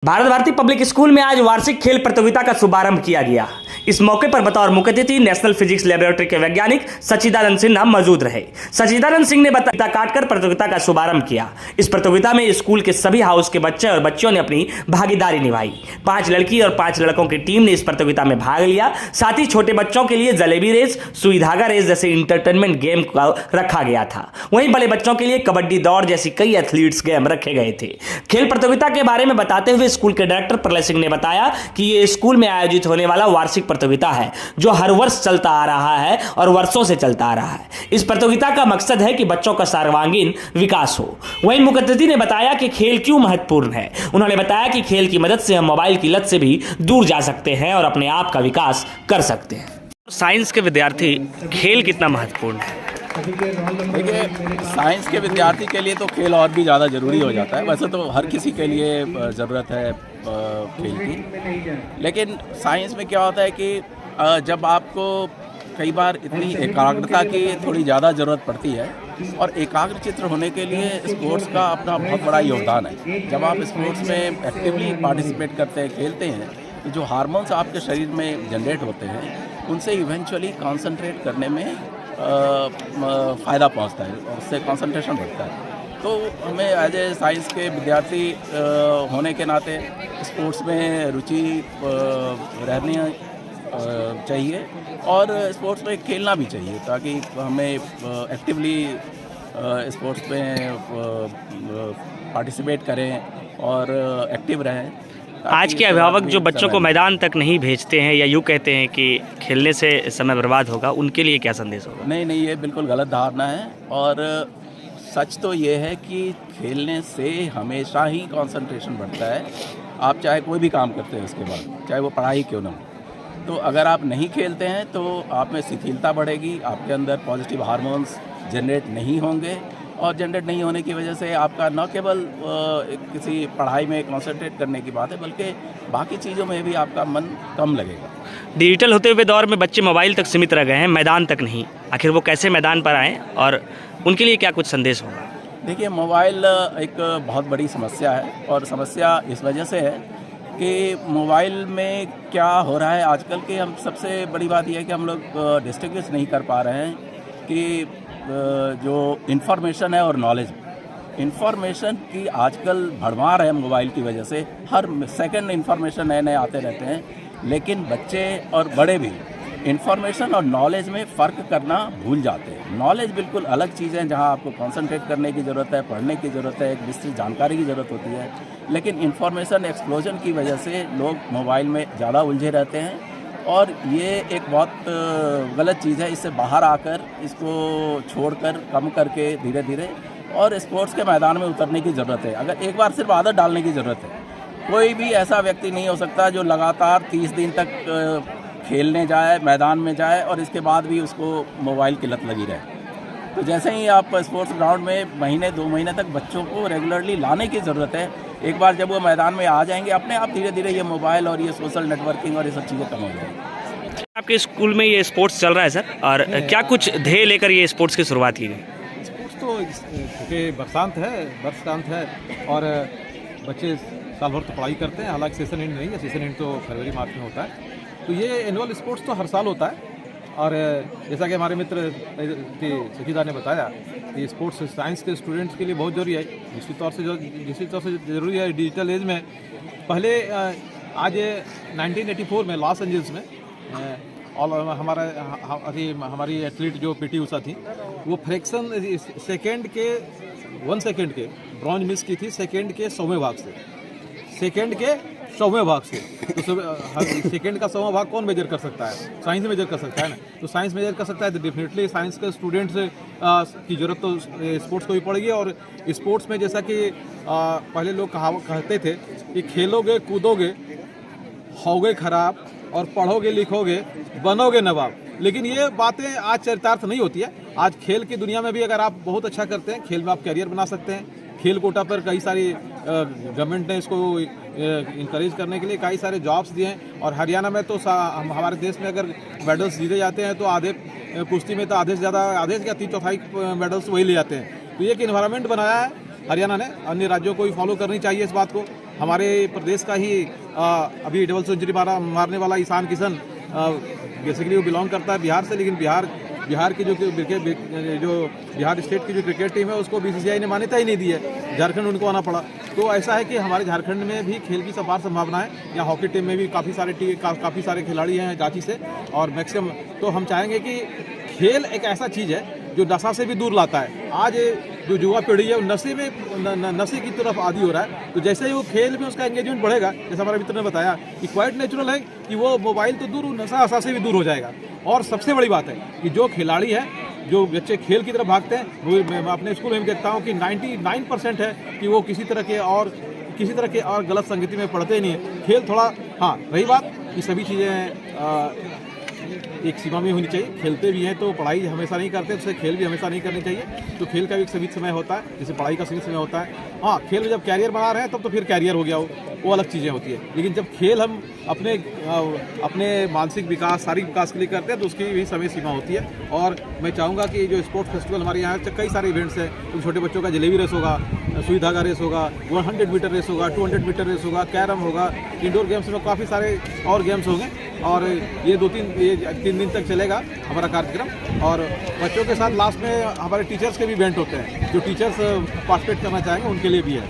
Bharat Bharti public school में आज वार्षिक खेल प्रतियोगिता का शुभारंभ किया गया। इस मौके पर बतौर मुख्य अतिथि नेशनल फिजिक्स लैबोरेटरी के वैज्ञानिक सच्चिदानंद सिन्हा मौजूद रहे। सच्चिदानंद सिंह ने बताया काटकर प्रतियोगिता का शुभारंभ किया। इस प्रतियोगिता में स्कूल के सभी हाउस के बच्चे और बच्चियों ने अपनी भागीदारी निभाई। 5 लड़की और 5 लड़कों की टीम ने इस प्रतियोगिता में भाग लिया। साथ ही छोटे बच्चों के लिए जलेबी रेस, सुई धागा रेस जैसे इंटरटेनमेंट गेम रखा गया था। वहीं बड़े बच्चों के लिए कबड्डी दौड़ जैसी कई एथलीट्स गेम रखे गए थे। खेल प्रतियोगिता के बारे में बताते हुए स्कूल के डायरेक्टर प्रलय सिंह ने बताया कि ये स्कूल में आयोजित होने वाला वार्षिक प्रतियोगिता है जो हर वर्ष चलता आ रहा है और वर्षों से चलता आ रहा है। इस प्रतियोगिता का मकसद है कि बच्चों का सर्वांगीण विकास हो। वहीं मुख्य अतिथि ने बताया कि खेल क्यों महत्वपूर्ण है। उन्होंने बताया कि खेल की मदद से हम मोबाइल की लत से भी दूर जा सकते हैं और अपने आप का विकास कर सकते हैं। साइंस के विद्यार्थी खेल कितना महत्वपूर्ण है? देखिए, साइंस के विद्यार्थी के लिए तो खेल और भी ज़्यादा ज़रूरी हो जाता है। वैसे तो हर किसी के लिए ज़रूरत है खेल की, लेकिन साइंस में क्या होता है कि जब आपको कई बार इतनी एकाग्रता की थोड़ी ज़्यादा ज़रूरत पड़ती है और एकाग्र चित्र होने के लिए स्पोर्ट्स का अपना बहुत बड़ा योगदान है। जब आप स्पोर्ट्स में एक्टिवली पार्टिसिपेट करते हैं, खेलते हैं, तो जो हार्मोन्स आपके शरीर में जनरेट होते हैं उनसे इवेंचुअली कॉन्सेंट्रेट करने में फ़ायदा पहुंचता है और उससे कंसंट्रेशन बढ़ता है। तो हमें एज ए साइंस के विद्यार्थी होने के नाते स्पोर्ट्स में रुचि रहनी चाहिए और स्पोर्ट्स में खेलना भी चाहिए ताकि हमें एक्टिवली स्पोर्ट्स में पार्टिसिपेट करें और एक्टिव रहें। आज के अभिभावक जो बच्चों को मैदान तक नहीं भेजते हैं या यूँ कहते हैं कि खेलने से समय बर्बाद होगा, उनके लिए क्या संदेश होगा? नहीं, ये बिल्कुल गलत धारणा है और सच तो ये है कि खेलने से हमेशा ही कंसंट्रेशन बढ़ता है। आप चाहे कोई भी काम करते हैं उसके बाद, चाहे वो पढ़ाई क्यों ना हो, तो अगर आप नहीं खेलते हैं तो आप में शिथिलता बढ़ेगी, आपके अंदर पॉजिटिव हार्मोन्स जनरेट नहीं होंगे और जनरेट नहीं होने की वजह से आपका न केवल किसी पढ़ाई में कंसंट्रेट करने की बात है बल्कि बाकी चीज़ों में भी आपका मन कम लगेगा। डिजिटल होते हुए दौर में बच्चे मोबाइल तक सीमित रह गए हैं, मैदान तक नहीं। आखिर वो कैसे मैदान पर आएँ और उनके लिए क्या कुछ संदेश होगा? देखिए, मोबाइल एक बहुत बड़ी समस्या है और समस्या इस वजह से है कि मोबाइल में क्या हो रहा है आजकल के, हम सबसे बड़ी बात यह है कि हम लोग डिस्टिंग्विश नहीं कर पा रहे हैं कि जो इन्फॉर्मेशन है और नॉलेज। इन्फॉर्मेशन की आजकल भरमार है मोबाइल की वजह से, हर सेकंड इन्फॉर्मेशन नए नए आते रहते हैं, लेकिन बच्चे और बड़े भी इन्फॉर्मेशन और नॉलेज में फ़र्क करना भूल जाते हैं। नॉलेज बिल्कुल अलग चीज़ है जहां आपको कंसंट्रेट करने की ज़रूरत है, पढ़ने की ज़रूरत है, एक विस्तृत जानकारी की ज़रूरत होती है, लेकिन इन्फॉर्मेशन एक्सप्लोजन की वजह से लोग मोबाइल में ज़्यादा उलझे रहते हैं और ये एक बहुत गलत चीज़ है। इससे बाहर आकर इसको छोड़कर कम करके धीरे धीरे और स्पोर्ट्स के मैदान में उतरने की ज़रूरत है। अगर एक बार सिर्फ आदत डालने की ज़रूरत है। कोई भी ऐसा व्यक्ति नहीं हो सकता जो लगातार 30 दिन तक खेलने जाए, मैदान में जाए और इसके बाद भी उसको मोबाइल की लत लगी रहे। तो जैसे ही आप स्पोर्ट्स ग्राउंड में महीने 2 महीने तक बच्चों को रेगुलरली लाने की ज़रूरत है। एक बार जब वो मैदान में आ जाएंगे अपने आप धीरे धीरे ये मोबाइल और ये सोशल नेटवर्किंग और ये सब चीज़ें कम हो जाएंगी। आपके स्कूल में ये स्पोर्ट्स चल रहा है सर, और क्या कुछ ध्येय लेकर ये स्पोर्ट्स की शुरुआत की गई? स्पोर्ट्स तो क्योंकि बरसांत है और बच्चे साल भर तो पढ़ाई करते हैं, हालांकि सेशन एंड नहीं है, सेशन एंड तो फरवरी मार्च में होता है। तो ये एनुअल स्पोर्ट्स तो हर साल होता है और जैसा कि हमारे मित्र सखीदा ने बताया कि स्पोर्ट्स साइंस के स्टूडेंट्स के लिए बहुत ज़रूरी है। निश्चित तौर से ज़रूरी है डिजिटल एज में। पहले आज 1984 में लॉस एंजल्स में और हमारी एथलीट जो पीटी उषा थी, वो फ्रैक्शन सेकेंड के 1 सेकेंड के ब्रॉन्ज मिस की थी, सेकेंड के 100वें भाग से। तो सेकेंड का 100वां भाग कौन मेजर कर सकता है? साइंस मेजर कर सकता है ना। तो साइंस मेजर कर सकता है तो डेफिनेटली साइंस के स्टूडेंट्स की ज़रूरत तो स्पोर्ट्स को भी पड़ेगी। और स्पोर्ट्स में जैसा कि पहले लोग कहते थे कि खेलोगे कूदोगे होगे खराब और पढ़ोगे लिखोगे बनोगे नवाब, लेकिन ये बातें आज चरितार्थ नहीं होती है। आज खेल की दुनिया में भी अगर आप बहुत अच्छा करते हैं, खेल में आप करियर बना सकते हैं। खेल कोटा पर कई सारी गवर्नमेंट ने इसको इंकरेज करने के लिए कई सारे जॉब्स दिए हैं और हरियाणा में तो हमारे देश में अगर मेडल्स जीते जाते हैं तो आधे कुश्ती में तो आधे से ज़्यादा, आधे से 3/4 मेडल्स वही ले जाते हैं। तो ये एक इन्वायरमेंट बनाया है हरियाणा ने, अन्य राज्यों को भी फॉलो करनी चाहिए इस बात को। हमारे प्रदेश का ही अभी डबल सेंचुरी मारने वाला ईशान किशन, बेसिकली वो बिलोंग करता है बिहार से, लेकिन बिहार की जो बिहार स्टेट की जो क्रिकेट टीम है उसको बीसीसीआई ने मान्यता ही नहीं दी है, झारखंड उनको आना पड़ा। तो ऐसा है कि हमारे झारखंड में भी खेल की अपार संभावना है। यहाँ हॉकी टीम में भी काफ़ी सारे खिलाड़ी हैं रांची से, और मैक्सिमम तो हम चाहेंगे कि खेल एक ऐसा चीज़ है जो नशा से भी दूर लाता है। आज जो युवा पीढ़ी है वो नशे की तरफ आदी हो रहा है, तो जैसे ही वो खेल में उसका एंगेजमेंट बढ़ेगा, जैसे हमारे मित्र ने बताया कि क्वाइट नेचुरल है कि वो मोबाइल तो दूर, नशा से भी दूर हो जाएगा। और सबसे बड़ी बात है कि जो खिलाड़ी है, जो बच्चे खेल की तरफ भागते हैं, वो मैं अपने स्कूल में भी देखता हूँ कि 99% है कि वो किसी तरह के और गलत संगति में पड़ते ही नहीं है। खेल थोड़ा, हाँ रही बात कि सभी चीज़ें एक सीमा में होनी चाहिए। खेलते भी हैं तो पढ़ाई हमेशा नहीं करते, उससे खेल भी हमेशा नहीं करनी चाहिए। तो खेल का भी एक सीमित समय होता है, जैसे पढ़ाई का सीमित समय होता है। हाँ, खेल में जब कैरियर बना रहे हैं तब तो फिर कैरियर हो गया वो अलग चीज़ें होती है। लेकिन जब खेल हम अपने मानसिक विकास, शारीरिक विकास के लिए करते हैं तो उसकी भी समय सीमा होती है। और मैं चाहूँगा कि जो स्पोर्ट्स फेस्टिवल हमारे यहाँ कई सारे इवेंट्स हैं, तो छोटे बच्चों का जलेबी रेस होगा, सुई धागा रेस होगा, 100 मीटर रेस होगा, 200 मीटर रेस होगा, कैरम होगा, इंडोर गेम्स में काफ़ी सारे और गेम्स होंगे। और ये 3 दिन तक चलेगा हमारा कार्यक्रम। और बच्चों के साथ लास्ट में हमारे टीचर्स के भी इवेंट होते हैं, जो टीचर्स पार्टिसिपेट करना चाहेंगे उनके लिए भी है।